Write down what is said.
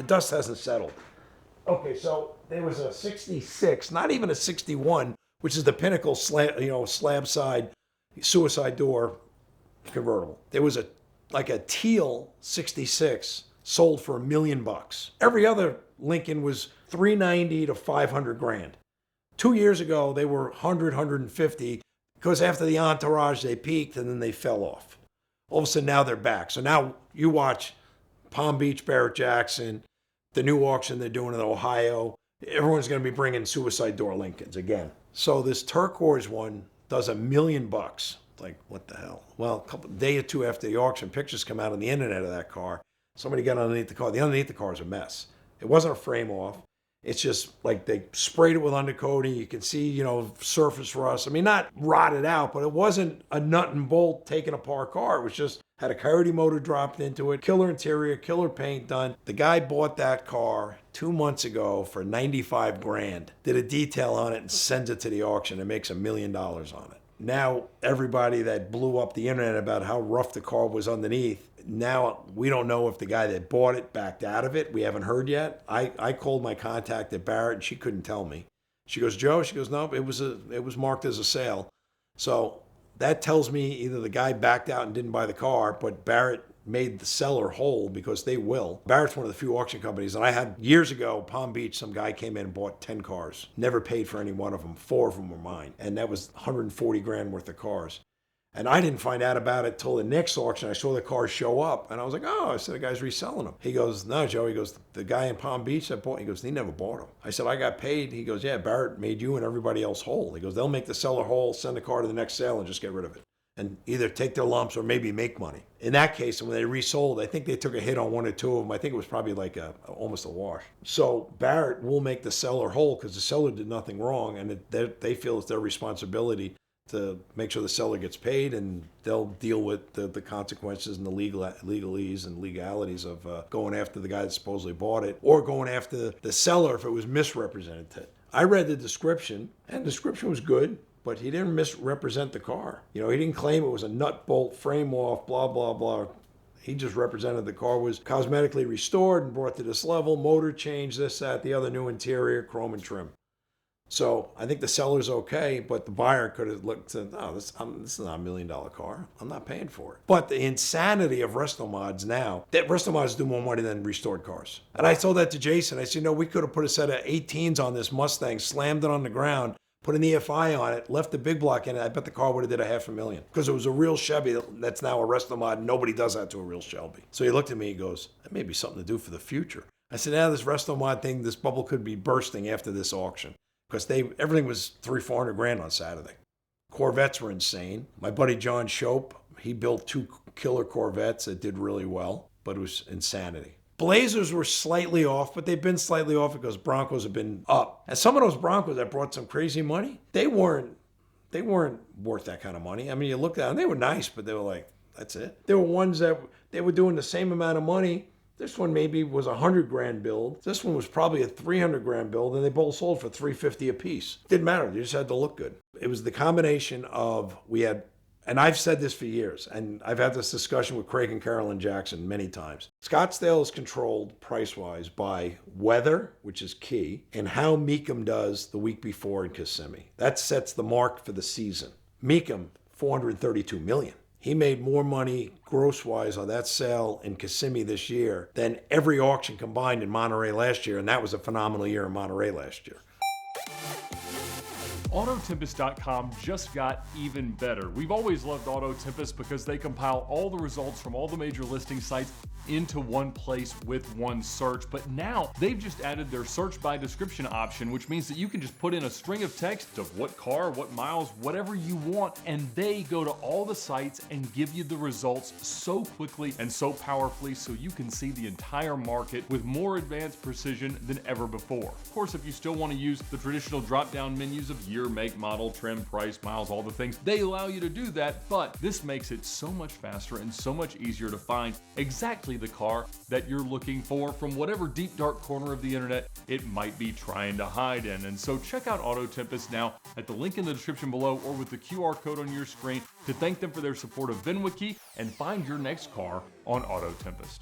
the dust hasn't settled. Okay, so there was a 66, not even a 61, which is the pinnacle slab side suicide door convertible. There was like a teal 66 sold for $1 million. Every other Lincoln was 390 to 500 grand. 2 years ago, they were 100, 150, because after the entourage, they peaked and then they fell off. All of a sudden, now they're back. So now you watch Palm Beach, Barrett Jackson, the new auction they're doing in Ohio. Everyone's going to be bringing suicide door Lincolns again. So this turquoise one does $1 million. Like, what the hell? Well, a day or two after the auction, pictures come out on the internet of that car. Somebody got underneath the car. The underneath the car is a mess. It wasn't a frame off. It's just like they sprayed it with undercoating. You can see, surface rust. I mean, not rotted out, but it wasn't a nut and bolt taken apart car. It was just had a Coyote motor dropped into it, killer interior, killer paint done. The guy bought that car 2 months ago for 95 grand, did a detail on it and sends it to the auction and makes $1 million on it. Now, everybody that blew up the internet about how rough the car was underneath, now we don't know if the guy that bought it backed out of it. We haven't heard yet. I called my contact at Barrett and she couldn't tell me. She goes, Joe, she goes, no, it was marked as a sale. So that tells me either the guy backed out and didn't buy the car, but Barrett made the seller whole, because they will. Barrett's one of the few auction companies, and I had years ago, Palm Beach, some guy came in and bought 10 cars. Never paid for any one of them. 4 of them were mine. And that was 140 grand worth of cars. And I didn't find out about it till the next auction. I saw the cars show up, and I was like, oh, I said, the guy's reselling them. He goes, no, Joe. He goes, the guy in Palm Beach that bought, he goes, he never bought them. I said, I got paid. He goes, yeah, Barrett made you and everybody else whole. He goes, they'll make the seller whole, send the car to the next sale, and just get rid of it. And either take their lumps or maybe make money. In that case, when they resold, I think they took a hit on 1 or 2 of them. I think it was probably like almost a wash. So Barrett will make the seller whole, because the seller did nothing wrong, and they feel it's their responsibility to make sure the seller gets paid, and they'll deal with the consequences and the legalese and legalities of going after the guy that supposedly bought it, or going after the seller if it was misrepresented. I read the description, and the description was good, but he didn't misrepresent the car. He didn't claim it was a nut bolt, frame off, blah, blah, blah. He just represented the car was cosmetically restored and brought to this level, motor change, this, that, the other, new interior, chrome and trim. So I think the seller's okay, but the buyer could have looked and said, oh, this is not $1 million car. I'm not paying for it. But the insanity of Resto-mods now, that Resto-mods do more money than restored cars. And I told that to Jason. I said, we could have put a set of 18s on this Mustang, slammed it on the ground, put an EFI on it, left the big block in it. I bet the car would have did $500,000, because it was a real Chevy that's now a Resto-mod. Nobody does that to a real Shelby. So he looked at me, he goes, that may be something to do for the future. I said, this Resto-mod thing, this bubble could be bursting after this auction, because everything was 300-400 grand on Saturday. Corvettes were insane. My buddy John Shope, he built 2 killer Corvettes that did really well, but it was insanity. Blazers were slightly off, but they've been slightly off because Broncos have been up. And some of those Broncos that brought some crazy money, they weren't worth that kind of money. I mean, you looked at them, they were nice, but they were like, that's it. There were ones that they were doing the same amount of money. This one maybe was a 100 grand build. This one was probably a 300 grand build, and they both sold for 350 a piece. Didn't matter. They just had to look good. It was the combination of, and I've said this for years, and I've had this discussion with Craig and Carolyn Jackson many times. Scottsdale is controlled price-wise by weather, which is key, and how Mecum does the week before in Kissimmee. That sets the mark for the season. Mecum, $432 million. He made more money gross-wise on that sale in Kissimmee this year than every auction combined in Monterey last year, and that was a phenomenal year in Monterey last year. AutoTempest.com just got even better. We've always loved AutoTempest because they compile all the results from all the major listing sites into one place with one search. But now they've just added their search by description option, which means that you can just put in a string of text of what car, what miles, whatever you want, and they go to all the sites and give you the results so quickly and so powerfully, so you can see the entire market with more advanced precision than ever before. Of course, if you still want to use the traditional drop-down menus of year, make, model, trim, price, miles, all the things, they allow you to do that, but this makes it so much faster and so much easier to find exactly the car that you're looking for from whatever deep dark corner of the internet it might be trying to hide in. And so check out AutoTempest now at the link in the description below or with the QR code on your screen to thank them for their support of VINwiki and find your next car on AutoTempest.